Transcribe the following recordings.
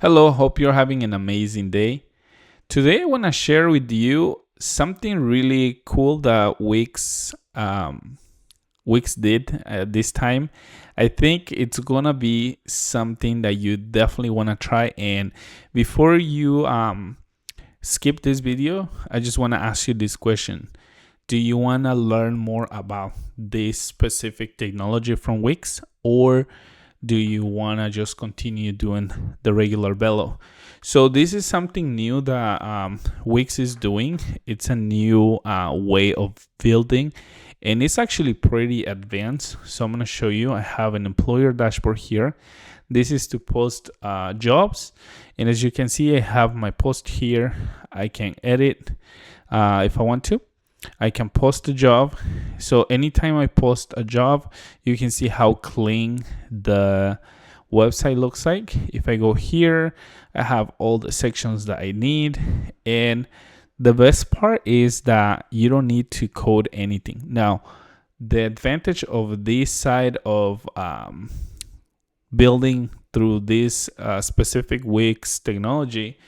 Hello, hope you're having an amazing day. Today, I want to share with you something really cool that Wix did this time. I think it's gonna be something that you definitely want to try. And before you skip this video, I just want to ask you this question: do you want to learn more about this specific technology from Wix, or do you want to just continue doing the regular bellow? So this is something new that Wix is doing. It's a new way of building, and it's actually pretty advanced. So I'm going to show you. I have an employer dashboard here. This is to post jobs, and as you can see, I have my post here. I can edit if I want to. I can post a job. So anytime I post a job, you can see how clean the website looks like. If I go here, I have all the sections that I need. And the best part is that you don't need to code anything. Now, the advantage of this side of building through this specific Wix technology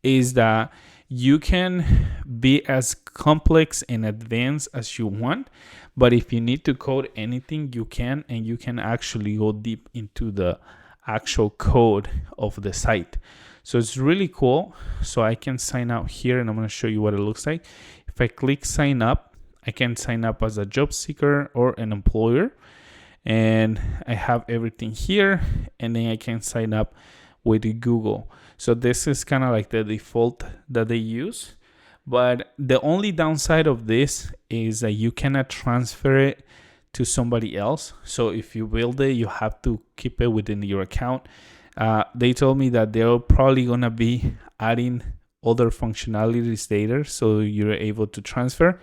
is that you can be as complex and advanced as you want, but if you need to code anything, you can, and you can actually go deep into the actual code of the site. So it's really cool. So I can sign out here, and I'm going to show you what it looks like. If I click sign up, I can sign up as a job seeker or an employer, and I have everything here, and then I can sign up with Google. So this is kind of like the default that they use. But the only downside of this is that you cannot transfer it to somebody else. So if you build it, you have to keep it within your account. They told me that they're probably going to be adding other functionalities later, so you're able to transfer.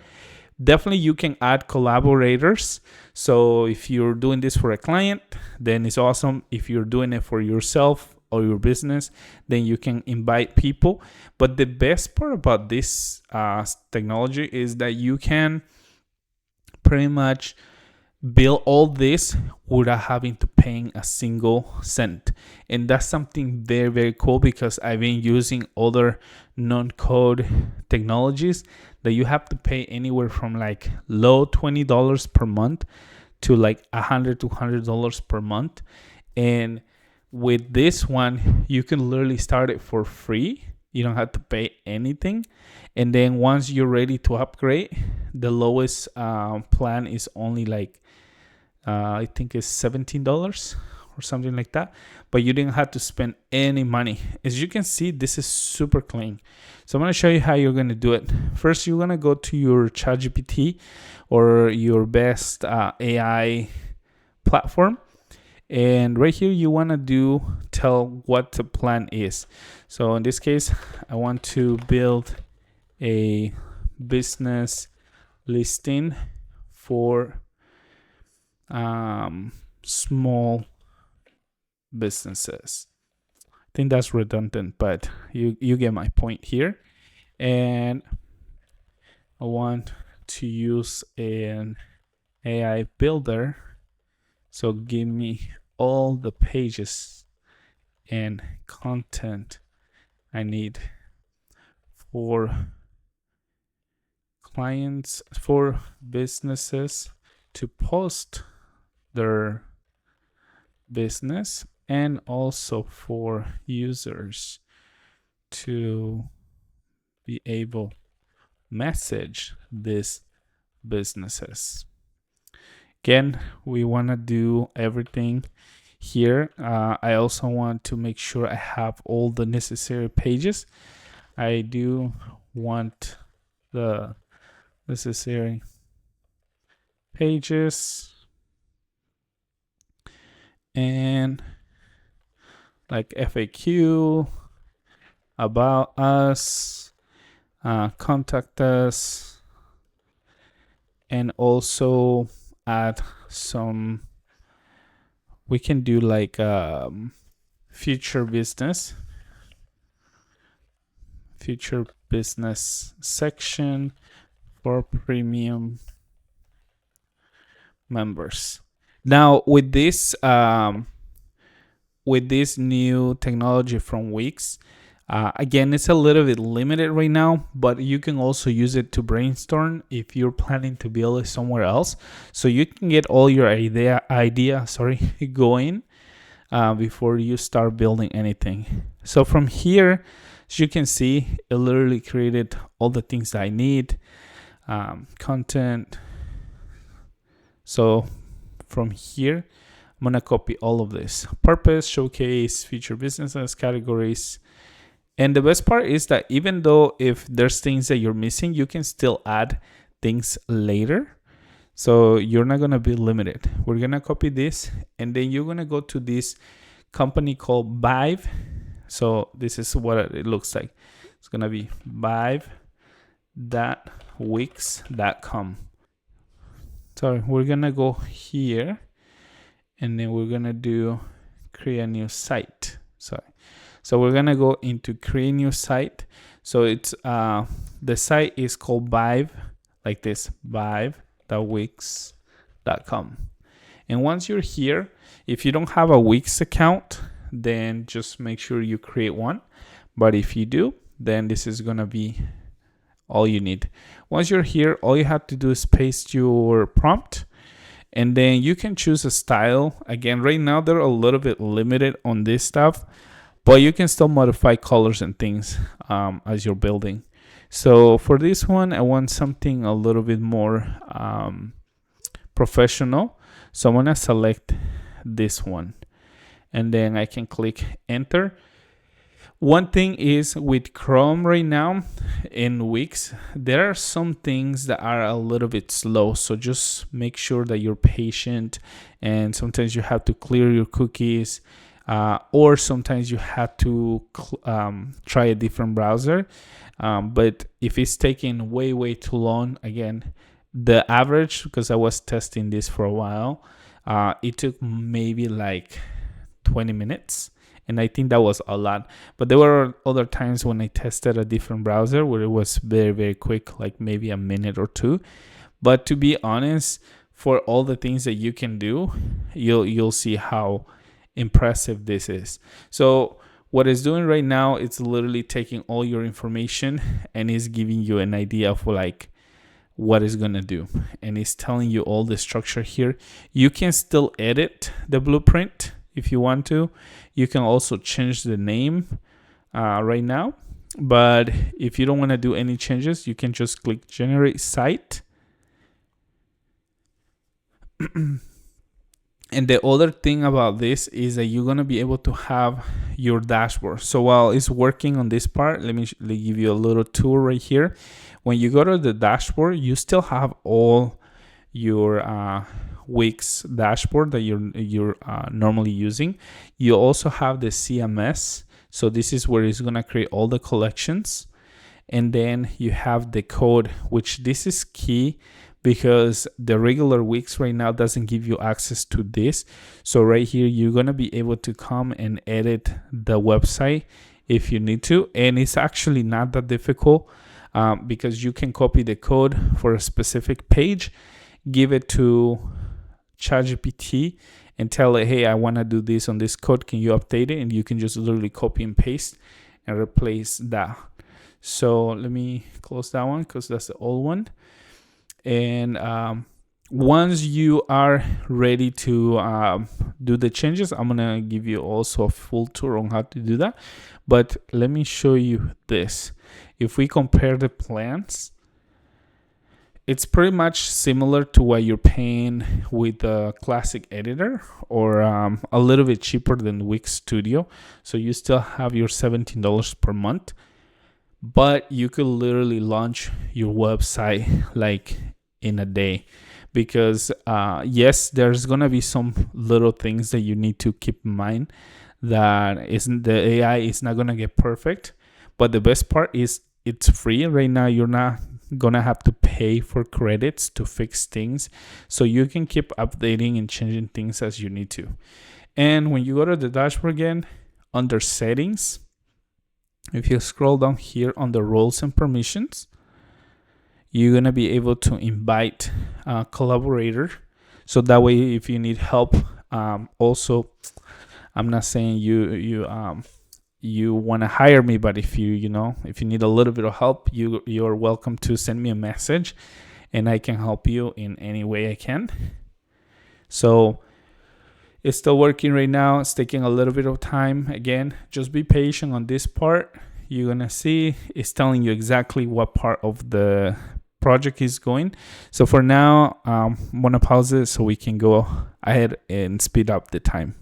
Definitely you can add collaborators. So if you're doing this for a client, then it's awesome. If you're doing it for yourself or your business, then you can invite people. But the best part about this technology is that you can pretty much build all this without having to pay a single cent. And that's something very, very cool, because I've been using other non-code technologies that you have to pay anywhere from like low $20 per month to like $100 to $200 per month. And with this one, you can literally start it for free. You don't have to pay anything. And then once you're ready to upgrade, the lowest plan is only like, I think it's $17 or something like that. But you didn't have to spend any money. As you can see, this is super clean. So I'm going to show you how you're going to do it. First, you're going to go to your ChatGPT or your best AI platform. And right here, you want to tell what the plan is. So in this case, I want to build a business listing for small businesses. I think that's redundant, but you get my point here. And I want to use an AI builder. So give me all the pages and content I need for clients, for businesses to post their business, and also for users to be able to message these businesses. Again, we want to do everything here. I also want to make sure I have all the necessary pages. I do want the necessary pages and like FAQ, about us, contact us, and also add some, we can do like future business section for premium members. Now with this with this new technology from Wix, again, it's a little bit limited right now, but you can also use it to brainstorm if you're planning to build it somewhere else. So you can get all your idea going before you start building anything. So from here, as you can see, it literally created all the things that I need. Content. So from here, I'm gonna copy all of this. Purpose, showcase, feature businesses, categories. And the best part is that even though if there's things that you're missing, you can still add things later. So you're not gonna be limited. We're gonna copy this, and then you're gonna go to this company called Vive. So this is what it looks like. It's gonna be vive.wix.com. So we're gonna go here, and then we're gonna do create a new site. So we're gonna go into create new site. So it's the site is called Vive, like this, vive.wix.com. And once you're here, if you don't have a Wix account, then just make sure you create one. But if you do, then this is gonna be all you need. Once you're here, all you have to do is paste your prompt, and then you can choose a style. Again, right now they're a little bit limited on this stuff, but you can still modify colors and things as you're building. So for this one, I want something a little bit more professional. So I'm gonna select this one, and then I can click enter. One thing is with Chrome right now in Wix, there are some things that are a little bit slow. So just make sure that you're patient, and sometimes you have to clear your cookies, or sometimes you have to try a different browser. But if it's taking way too long, again, the average, because I was testing this for a while, it took maybe like 20 minutes. And I think that was a lot. But there were other times when I tested a different browser where it was very quick, like maybe a minute or two. But to be honest, for all the things that you can do, you'll see how impressive this is. So what it's doing right now, it's literally taking all your information and is giving you an idea of like what it's gonna do. And it's telling you all the structure here. You can still edit the blueprint if you want to. You can also change the name right now, but if you don't want to do any changes, you can just click generate site. And the other thing about this is that you're going to be able to have your dashboard. So while it's working on this part, let me give you a little tour right here. When you go to the dashboard, you still have all your Wix dashboard that you're normally using. You also have the CMS, so this is where it's gonna create all the collections, and then you have the code, which this is key because the regular Wix right now doesn't give you access to this. So right here you're gonna be able to come and edit the website if you need to, and it's actually not that difficult because you can copy the code for a specific page, give it to ChatGPT and tell it, hey, I want to do this on this code, can you update it? And you can just literally copy and paste and replace that. So let me close that one because that's the old one. And once you are ready to do the changes, I'm gonna give you also a full tour on how to do that, but let me show you this. If we compare the plans, it's pretty much similar to what you're paying with the classic editor, or a little bit cheaper than Wix Studio. So you still have your $17 per month, but you could literally launch your website like in a day. Because yes, there's gonna be some little things that you need to keep in mind, that the AI is not gonna get perfect, but the best part is it's free right now. You're not gonna have to pay for credits to fix things, so you can keep updating and changing things as you need to. And when you go to the dashboard again, under settings, if you scroll down here on the roles and permissions, you're gonna be able to invite a collaborator, so that way if you need help, also I'm not saying you want to hire me, but if if you need a little bit of help, you're welcome to send me a message, and I can help you in any way I can. So it's still working right now. It's taking a little bit of time. Again, just be patient on this part. You're gonna see it's telling you exactly what part of the project is going. So for now, I'm gonna pause it so we can go ahead and speed up the time.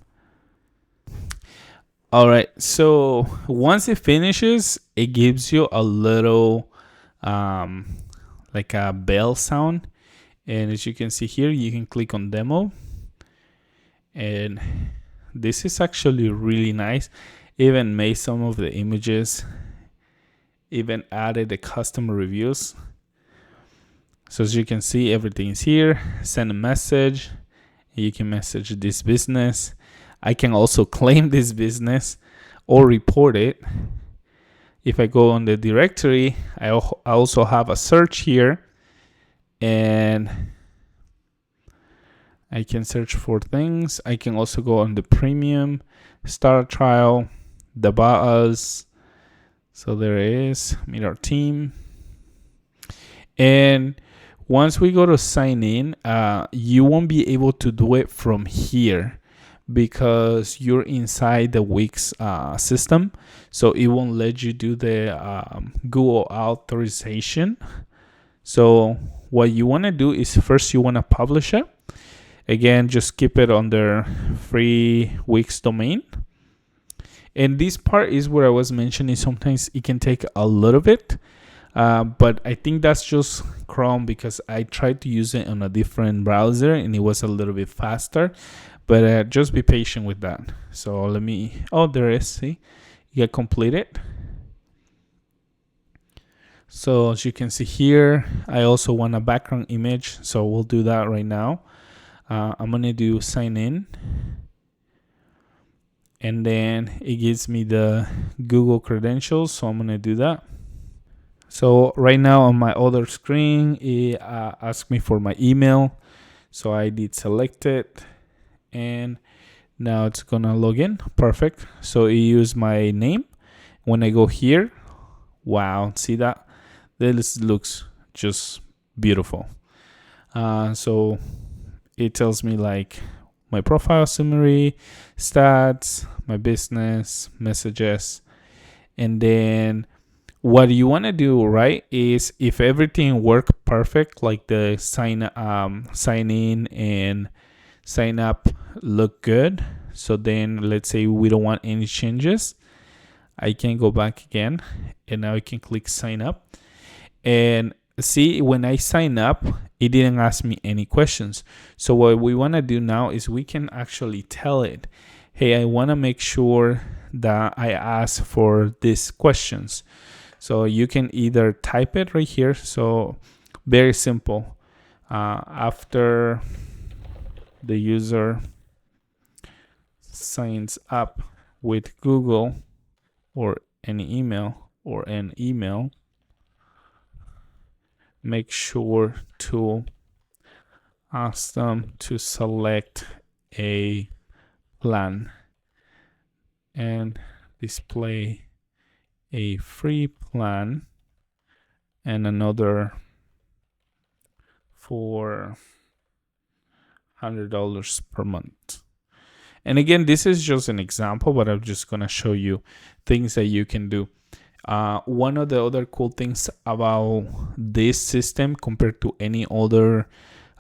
All right, so once it finishes, it gives you a little like a bell sound, and as you can see here, you can click on demo, and this is actually really nice. Even made some of the images, even added the custom reviews. So as you can see, everything is here. Send a message. You can message this business. I can also claim this business or report it. If I go on the directory, I also have a search here, and I can search for things. I can also go on the premium, start a trial, the About Us. So there it is, meet our team. And once we go to sign in, you won't be able to do it from here because you're inside the Wix system. So it won't let you do the Google authorization. So what you want to do is first you want to publish it. Again, just keep it under free Wix domain. And this part is where I was mentioning sometimes it can take a little bit. But I think that's just Chrome because I tried to use it on a different browser and it was a little bit faster. But just be patient with that. So let me, there is, see, you get completed. So as you can see here, I also want a background image. So we'll do that right now. I'm going to do sign in. And then it gives me the Google credentials. So I'm going to do that. So right now on my other screen, it asked me for my email. So I did select it. And now it's going to log in. Perfect. So it used my name. When I go here, wow, see that? This looks just beautiful. So it tells me like my profile summary, stats, my business, messages, and then what you want to do, right, is if everything worked perfect, like the sign in and sign up look good. So then let's say we don't want any changes. I can go back again and now I can click sign up. And see, when I sign up, it didn't ask me any questions. So what we want to do now is we can actually tell it, hey, I want to make sure that I ask for these questions. So you can either type it right here. So very simple. After the user signs up with Google or an email, make sure to ask them to select a plan and display a free plan and another for $100 per month. And again, this is just an example, but I'm just going to show you things that you can do. One of the other cool things about this system compared to any other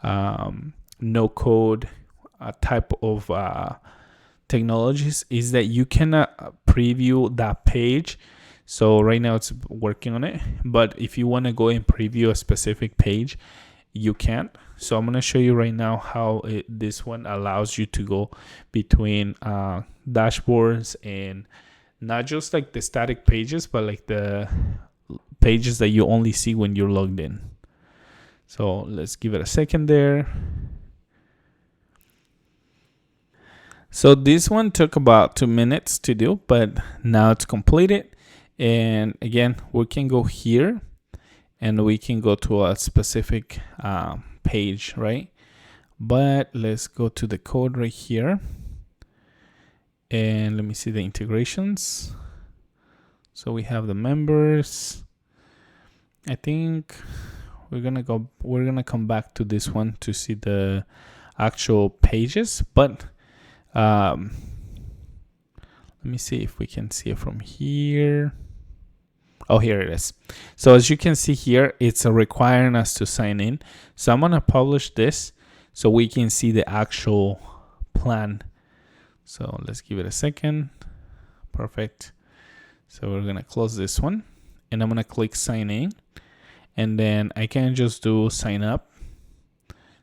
no code type of technologies is that you can preview that page. So right now it's working on it, but if you want to go and preview a specific page, you can't. So I'm going to show you right now how this one allows you to go between dashboards and not just like the static pages, but like the pages that you only see when you're logged in. So let's give it a second there. So this one took about 2 minutes to do, but now it's completed. And again, we can go here and we can go to a specific page, right? But let's go to the code right here. And let me see the integrations. So we have the members. I think we're gonna come back to this one to see the actual pages, but let me see if we can see it from here. Oh, here it is. So as you can see here, it's requiring us to sign in. So I'm gonna publish this so we can see the actual plan. So let's give it a second. Perfect. So we're gonna close this one and I'm gonna click sign in, and then I can just do sign up.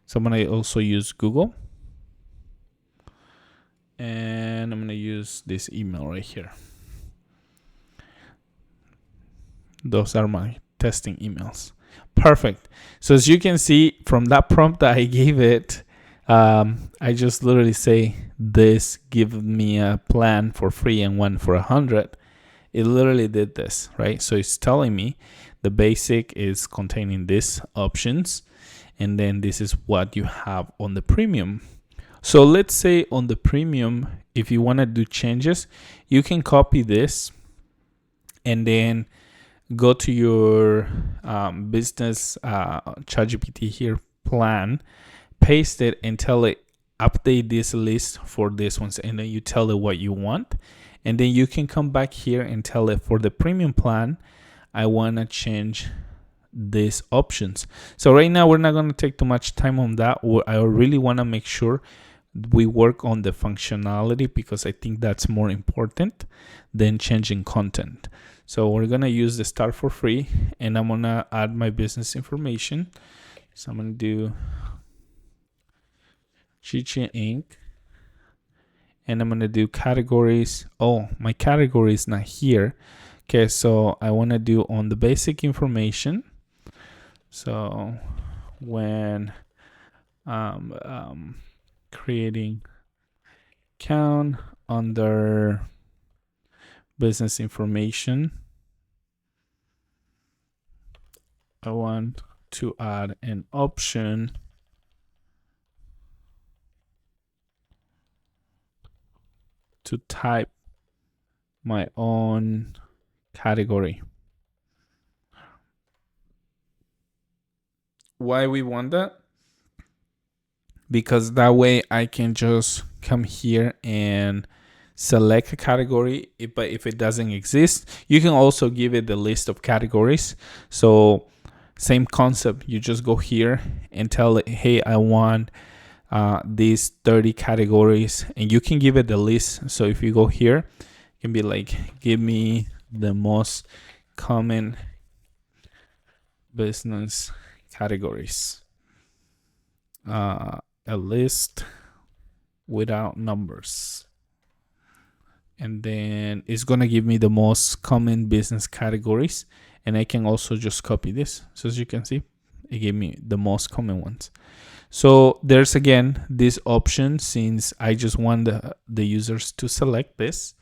So I'm gonna also use Google, and I'm gonna use this email right here. Those are my testing emails. Perfect. So as you can see from that prompt that I gave it, I just literally say this, give me a plan for free and one for 100. It literally did this, right? So it's telling me the basic is containing these options, and then this is what you have on the premium. So let's say on the premium, if you want to do changes, you can copy this and then go to your business ChatGPT here plan, paste it and tell it update this list for this ones, and then you tell it what you want, and then you can come back here and tell it for the premium plan I want to change these options. So right now we're not going to take too much time on that. I really want to make sure we work on the functionality because I think that's more important than changing content. So we're going to use the start for free, and I'm going to add my business information. So I'm going to do Chichi Inc. And I'm going to do categories. Oh, my category is not here. Okay, so I want to do on the basic information. So when creating account under business information, I want to add an option to type my own category. Why we want that? Because that way I can just come here and select a category. But if it doesn't exist, you can also give it the list of categories. So same concept, you just go here and tell it, hey, I want these 30 categories, and you can give it the list. So if you go here, it can be like, give me the most common business categories, a list without numbers, and then it's gonna give me the most common business categories, and I can also just copy this. So as you can see, it gave me the most common ones. So there's again this option, since I just want the users to select this.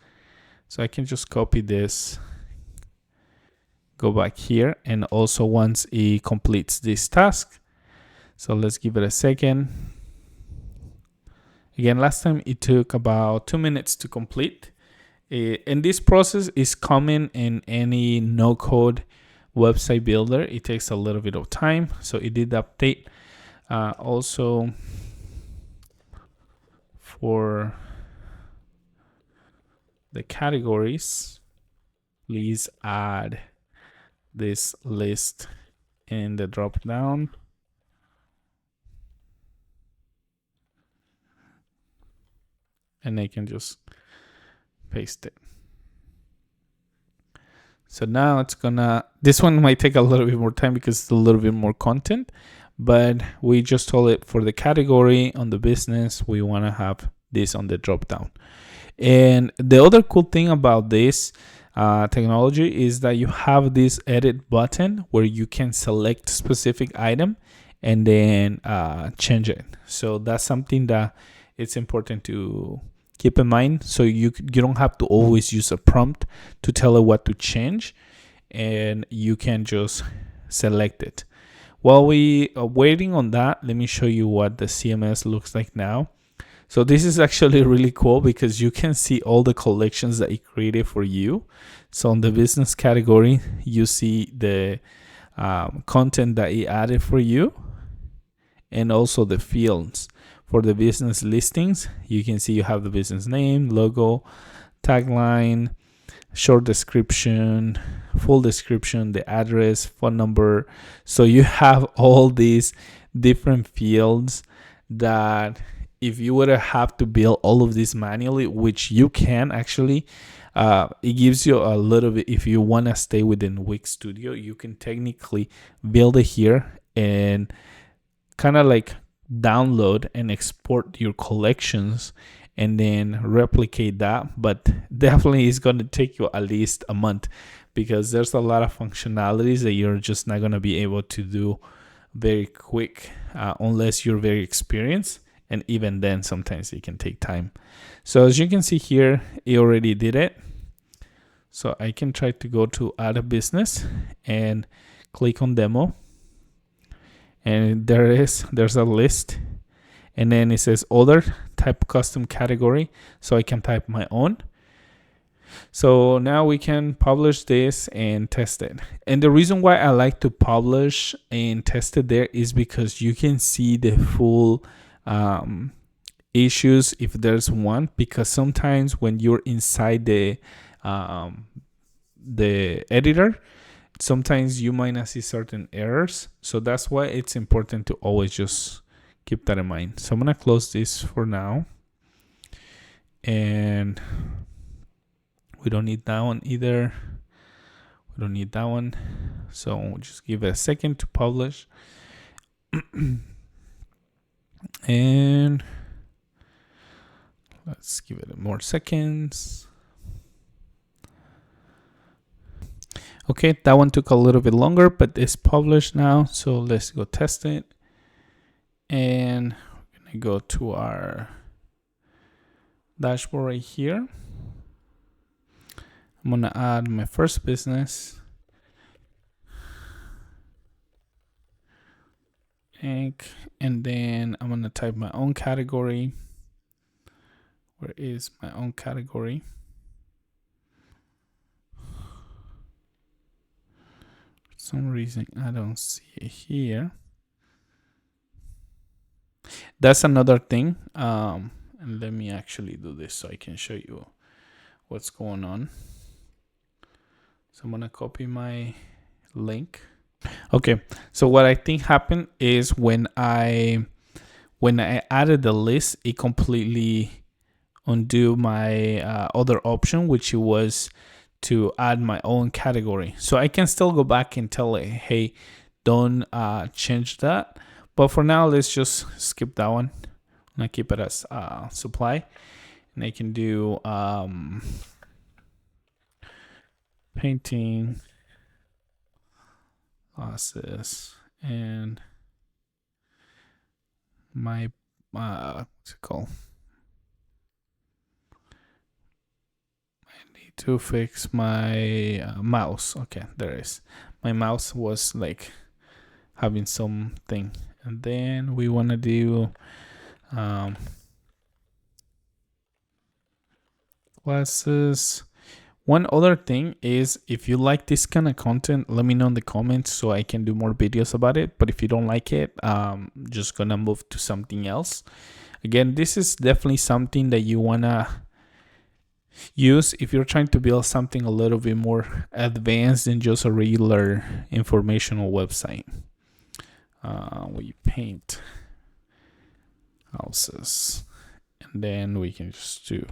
So I can just copy this, go back here, and also once it completes this task. So let's give it a second. Again, last time it took about 2 minutes to complete. And this process is common in any no-code website builder. It takes a little bit of time. So it did update. Also for the categories, please add this list in the drop down. And I can just paste it. So now it's gonna, this one might take a little bit more time because it's a little bit more content, but we just told it for the category on the business, we want to have this on the drop down. And the other cool thing about this technology is that you have this edit button where you can select specific item and then change it. So that's something that it's important to keep in mind. So you don't have to always use a prompt to tell it what to change, and you can just select it. While we are waiting on that, let me show you what the CMS looks like now. So this is actually really cool because you can see all the collections that it created for you. So on the business category, you see the content that it added for you, and also the fields. For the business listings, you can see you have the business name, logo, tagline, short description, full description, the address, phone number. So you have all these different fields that if you would have to build all of this manually, which you can actually, it gives you a little bit, if you want to stay within Wix Studio, you can technically build it here and kind of like download and export your collections and then replicate that. But definitely it's going to take you at least a month because there's a lot of functionalities that you're just not going to be able to do very quick unless you're very experienced. And even then, sometimes it can take time. So as you can see here, it already did it. So I can try to go to add a business and click on demo. And there's a list. And then it says other, type custom category. So I can type my own. So now we can publish this and test it. And the reason why I like to publish and test it there is because you can see the full issues if there's one, because sometimes when you're inside the editor, sometimes you might not see certain errors. So that's why it's important to always just keep that in mind. So I'm gonna close this for now, and we don't need that one either. We don't need that one. So we'll just give it a second to publish. And let's give it more seconds. Okay, that one took a little bit longer, but it's published now. So let's go test it. And we're gonna go to our dashboard right here. I'm gonna add my first business. And then I'm gonna type my own category. Where is my own category? For some reason I don't see it here. That's another thing. And let me actually do this so I can show you what's going on. So I'm gonna copy my link. Okay, so what I think happened is when I added the list, it completely undo my other option, which was to add my own category. So I can still go back and tell it, hey, don't change that. But for now, let's just skip that one. I'm gonna keep it as supply, and I can do painting glasses and my what's it called? I need to fix my mouse. Okay, there it is. My mouse was like having something, and then we want to do glasses. One other thing is, if you like this kind of content, let me know in the comments so I can do more videos about it. But if you don't like it, just gonna move to something else. Again, this is definitely something that you wanna use if you're trying to build something a little bit more advanced than just a regular informational website. We paint houses, and then we can just do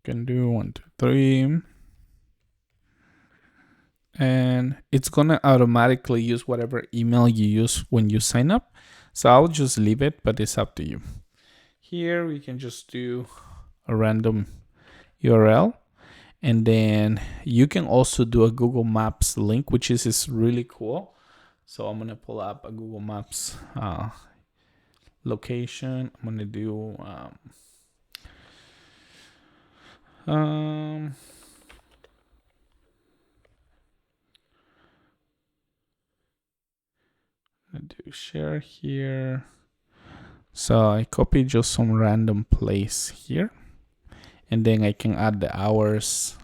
can do 1, 2, 3, and it's gonna automatically use whatever email you use when you sign up. So I'll just leave it, but it's up to you. Here we can just do a random URL, and then you can also do a Google Maps link, which is really cool. So I'm gonna pull up a Google Maps location. I'm gonna do I do share here. So I copy just some random place here, and then I can add the hours.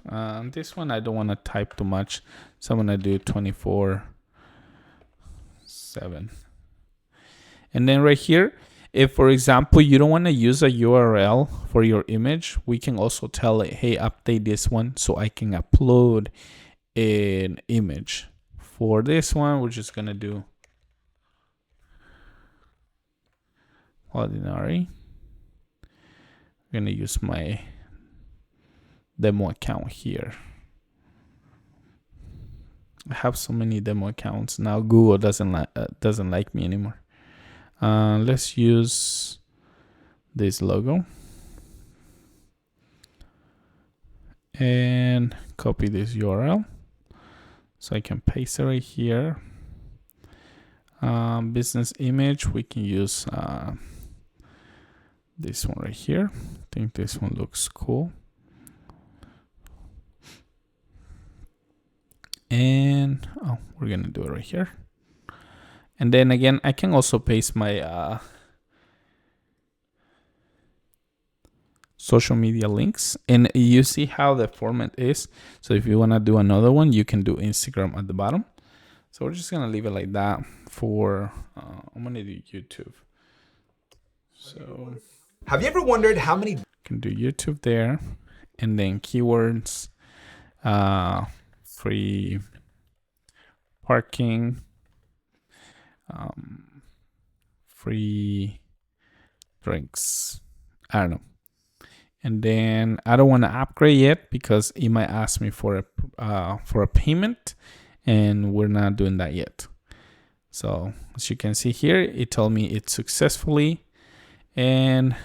This one I don't want to type too much, so I'm gonna do 24/7. And then right here, if for example you don't want to use a URL for your image, we can also tell it, hey, update this one so I can upload an image. For this one, we're just gonna do ordinary. I'm gonna use my demo account here. I have so many demo accounts now. Google doesn't like me anymore. Let's use this logo and copy this URL so I can paste it right here. Business image, we can use this one right here. I think this one looks cool. And we're gonna do it right here. And then again, I can also paste my social media links, and you see how the format is. So if you want to do another one, you can do Instagram at the bottom. So we're just gonna leave it like that for I'm gonna do YouTube. So have you ever wondered how many can do YouTube there, and then keywords, free parking, free drinks, I don't know. And then I don't want to upgrade yet because it might ask me for a payment, and we're not doing that yet. So as you can see here, it told me it's successfully, and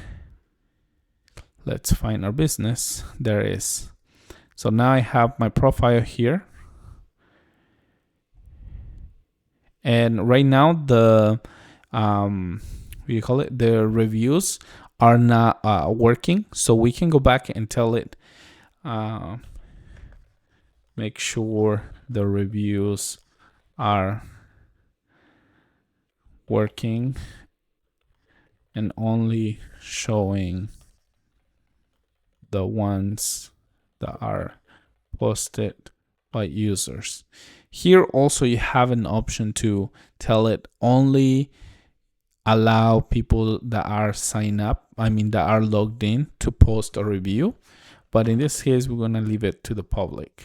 let's find our business. There it is. So now I have my profile here, and right now the what do you call it, the reviews are not working. So we can go back and tell it make sure the reviews are working and only showing the ones that are posted by users. Here also you have an option to tell it only allow people that are that are logged in to post a review. But in this case, we're going to leave it to the public.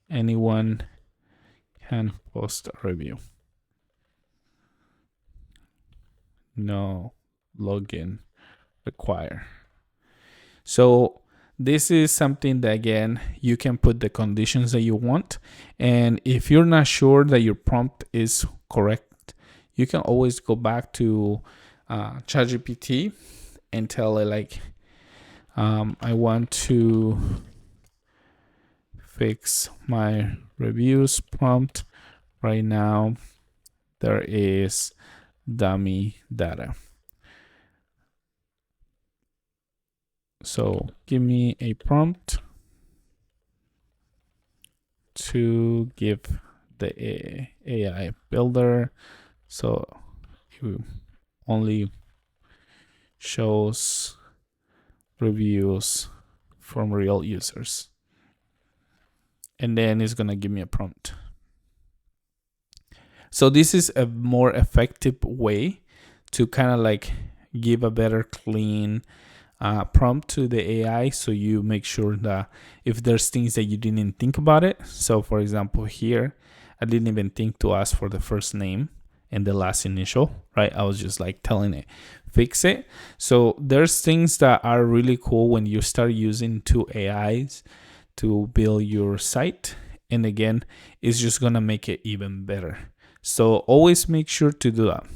Anyone can post a review. No login required. So this is something that, again, you can put the conditions that you want. And if you're not sure that your prompt is correct, you can always go back to ChatGPT and tell it like, I want to fix my reviews prompt. Right now, there is dummy data. So give me a prompt to give the AI builder so it only shows reviews from real users. And then it's going to give me a prompt. So this is a more effective way to kind of like give a better clean prompt to the AI, so you make sure that if there's things that you didn't think about it. So for example, here I didn't even think to ask for the first name and the last initial, right? I was just like telling it fix it. So there's things that are really cool when you start using two AIs to build your site, and again, it's just gonna make it even better. So always make sure to do that.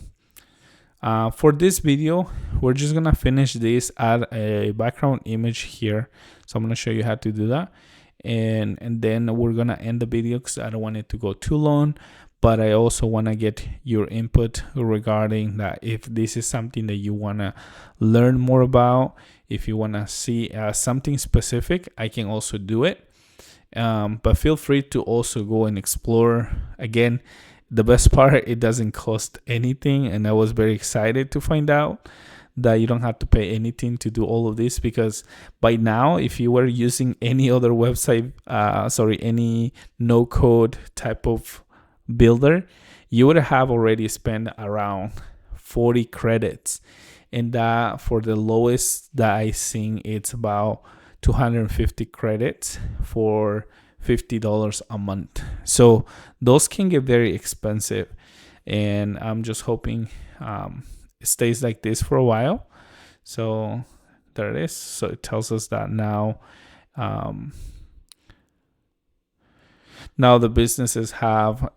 For this video, we're just gonna finish this, add a background image here. So I'm gonna show you how to do that. and then we're gonna end the video because I don't want it to go too long. But I also want to get your input regarding that, if this is something that you want to learn more about. If you want to see something specific, I can also do it. But feel free to also go and explore. Again, the best part, it doesn't cost anything, and I was very excited to find out that you don't have to pay anything to do all of this, because by now, if you were using any other website, any no code type of builder, you would have already spent around 40 credits, and that for the lowest that I seen, it's about 250 credits for $50 a month. So those can get very expensive, and I'm just hoping it stays like this for a while. So there it is. So it tells us that now the businesses have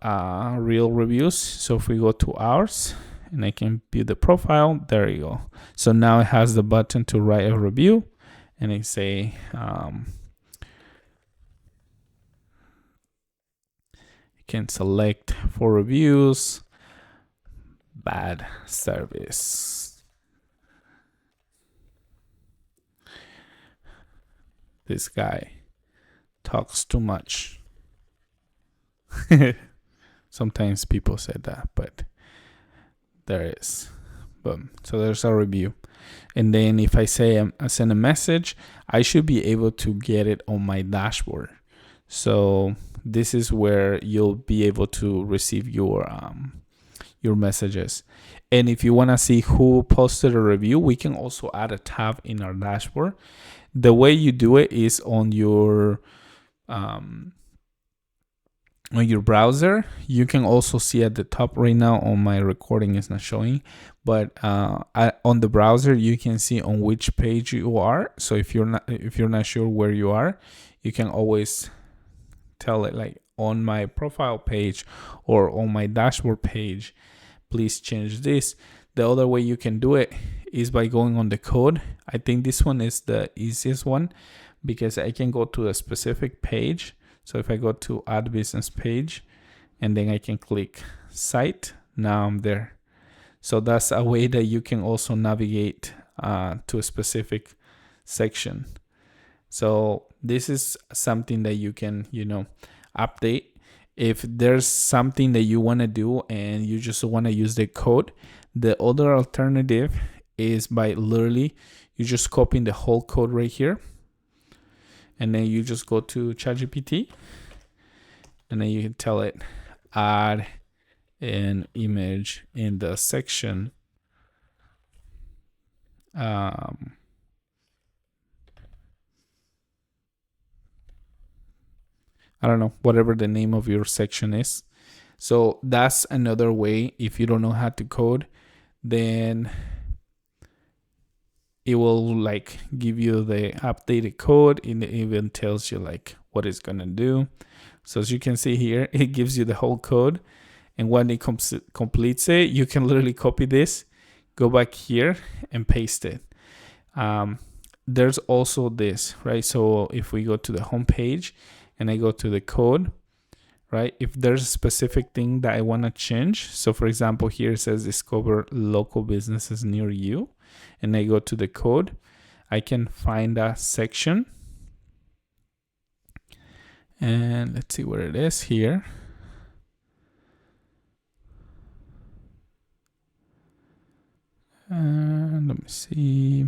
real reviews. So if we go to ours and I can view the profile, there you go. So now it has the button to write a review, and I say you can select for reviews, bad service. This guy talks too much. Sometimes people say that, but there is. Boom. So there's a review. And then if I say I send a message, I should be able to get it on my dashboard. So this is where you'll be able to receive your messages. And if you want to see who posted a review, we can also add a tab in our dashboard. The way you do it is on your browser. You can also see at the top right now. On my recording, it's not showing, but on the browser you can see on which page you are. So if you're not sure where you are, you can always tell it, like, on my profile page or on my dashboard page, please change this. The other way you can do it is by going on the code. I think this one is the easiest one, because I can go to a specific page. So if I go to add business page, and then I can click site, now I'm there. So that's a way that you can also navigate to a specific section. So this is something that you can, update. If there's something that you want to do and you just want to use the code, the other alternative is by literally you just copying the whole code right here. And then you just go to ChatGPT, and then you can tell it, add an image in the section. I don't know, whatever the name of your section is. So that's another way. If you don't know how to code, then it will like give you the updated code, and it even tells you like what it's gonna do. So as you can see here, it gives you the whole code, and when it completes it, you can literally copy this, go back here and paste it. There's also this, right? So if we go to the home page and I go to the code, right? If there's a specific thing that I want to change, so for example, here it says discover local businesses near you, and I go to the code, I can find a section, and let's see where it is here. And let me see.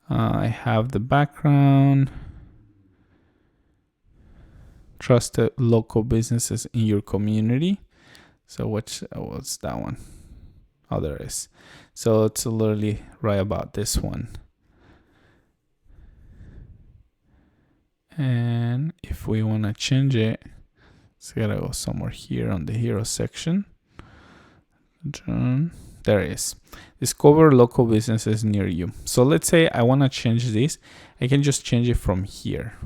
I have the background. Trusted local businesses in your community. So what's that one? Oh, there it is. So it's literally right about this one. And if we want to change it, it's gotta go somewhere here on the hero section. There it is. Discover local businesses near you. So let's say I want to change this. I can just change it from here.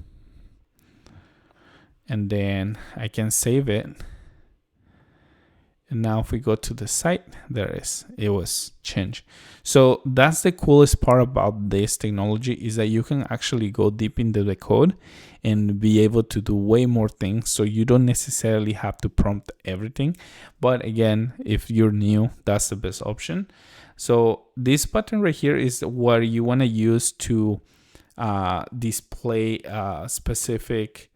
And then I can save it. And now if we go to the site, it was changed. So that's the coolest part about this technology, is that you can actually go deep into the code and be able to do way more things. So you don't necessarily have to prompt everything. But again, if you're new, that's the best option. So this button right here is what you want to use to display a specific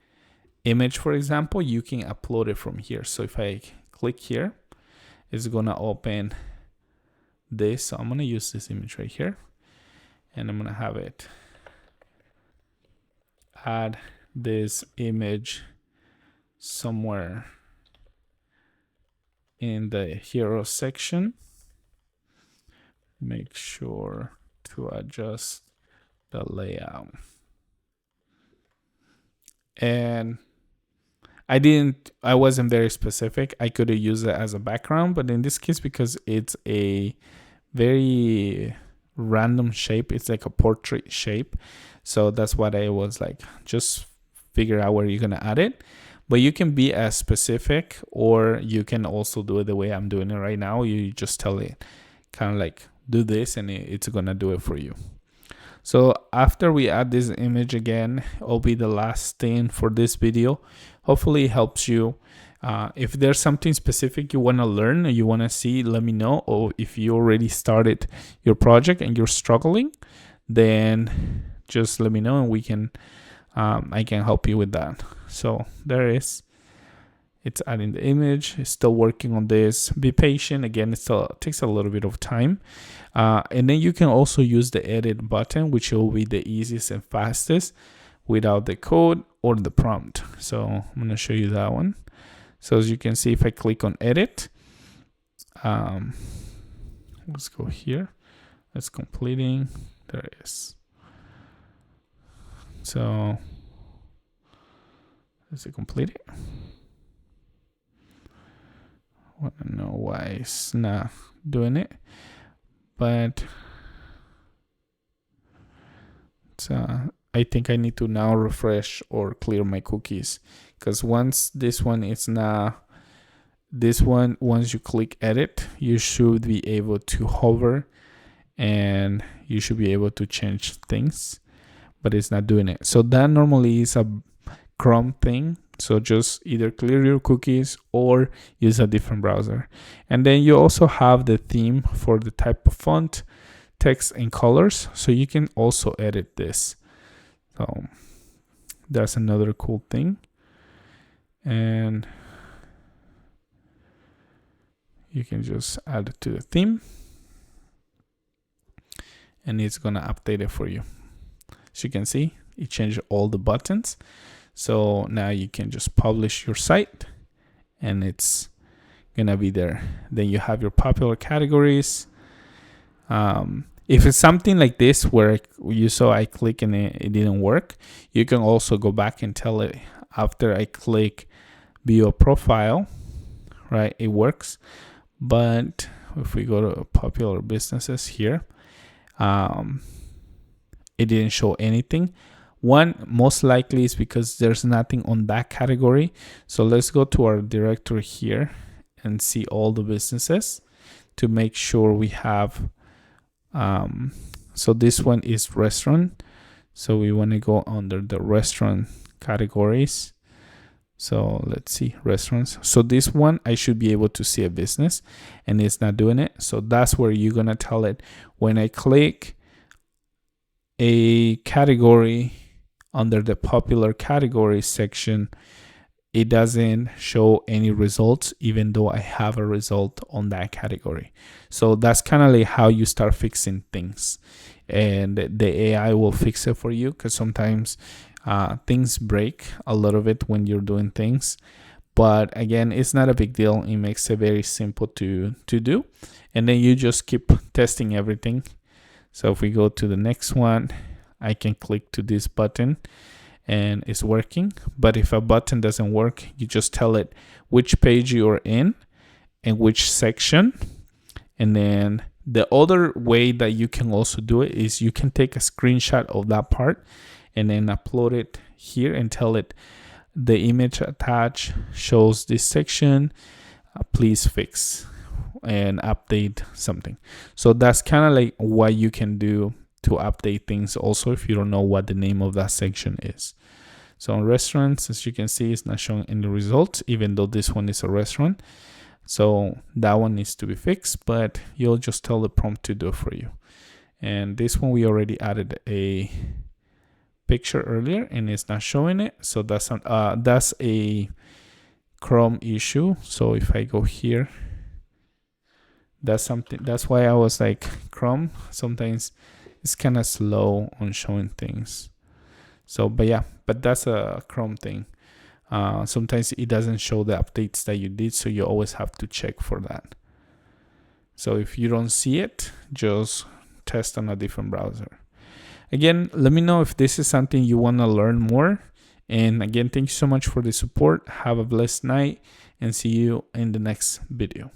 image. For example, you can upload it from here. So if I click here, it's gonna open this. So I'm gonna use this image right here, and I'm gonna have it add this image somewhere in the hero section. Make sure to adjust the layout. And I wasn't very specific. I could have used it as a background, but in this case, because it's a very random shape, it's like a portrait shape. So that's what I was like, just figure out where you're going to add it. But you can be as specific, or you can also do it the way I'm doing it right now. You just tell it kind of like do this, and it's going to do it for you. So after we add this image again, it'll be the last thing for this video. Hopefully it helps you. If there's something specific you want to learn or you want to see, let me know. Or if you already started your project and you're struggling, then just let me know, and we can I can help you with that. So there is. It's adding the image. It's still working on this. Be patient. Again, it still takes a little bit of time. And then you can also use the edit button, which will be the easiest and fastest without the code or the prompt. So I'm going to show you that one. So as you can see, if I click on edit, let's go here. That's completing. There it is. So is it completed? I don't know why it's not doing it, but I think I need to now refresh or clear my cookies, because once this one is not, once you click edit, you should be able to hover and you should be able to change things, but it's not doing it. So that normally is a Chrome thing. So just either clear your cookies or use a different browser. And then you also have the theme for the type of font, text, and colors. So you can also edit this. So that's another cool thing. And you can just add it to the theme, and it's going to update it for you. As you can see, it changed all the buttons. So now you can just publish your site and it's gonna be there. Then you have your popular categories. If it's something like this where you saw I click and it didn't work, you can also go back and tell it after I click view a profile, right? It works. But if we go to popular businesses here, it didn't show anything. One, most likely is because there's nothing on that category. So let's go to our directory here and see all the businesses to make sure we have. So this one is restaurant. So we want to go under the restaurant categories. So let's see, restaurants. So this one, I should be able to see a business and it's not doing it. So that's where you're going to tell it, when I click a category under the popular categories section, it doesn't show any results, even though I have a result on that category. So that's kind of like how you start fixing things, and the AI will fix it for you, because sometimes things break a little bit when you're doing things. But again, it's not a big deal. It makes it very simple to do. And then you just keep testing everything. So if we go to the next one, I can click to this button and it's working. But if a button doesn't work, you just tell it which page you're in and which section. And then the other way that you can also do it is you can take a screenshot of that part and then upload it here and tell it the image attached shows this section. please fix and update something. So that's kind of like what you can do to update things also if you don't know what the name of that section is. So on restaurants, as you can see, it's not showing in the results, even though this one is a restaurant. So that one needs to be fixed, but you'll just tell the prompt to do it for you. And this one, we already added a picture earlier and it's not showing it. So that's a Chrome issue. So if I go here, that's why I was like, Chrome sometimes it's kind of slow on showing things. So, but that's a Chrome thing. Sometimes it doesn't show the updates that you did, so you always have to check for that. So if you don't see it, just test on a different browser. Again, let me know if this is something you want to learn more. And again, thank you so much for the support. Have a blessed night and see you in the next video.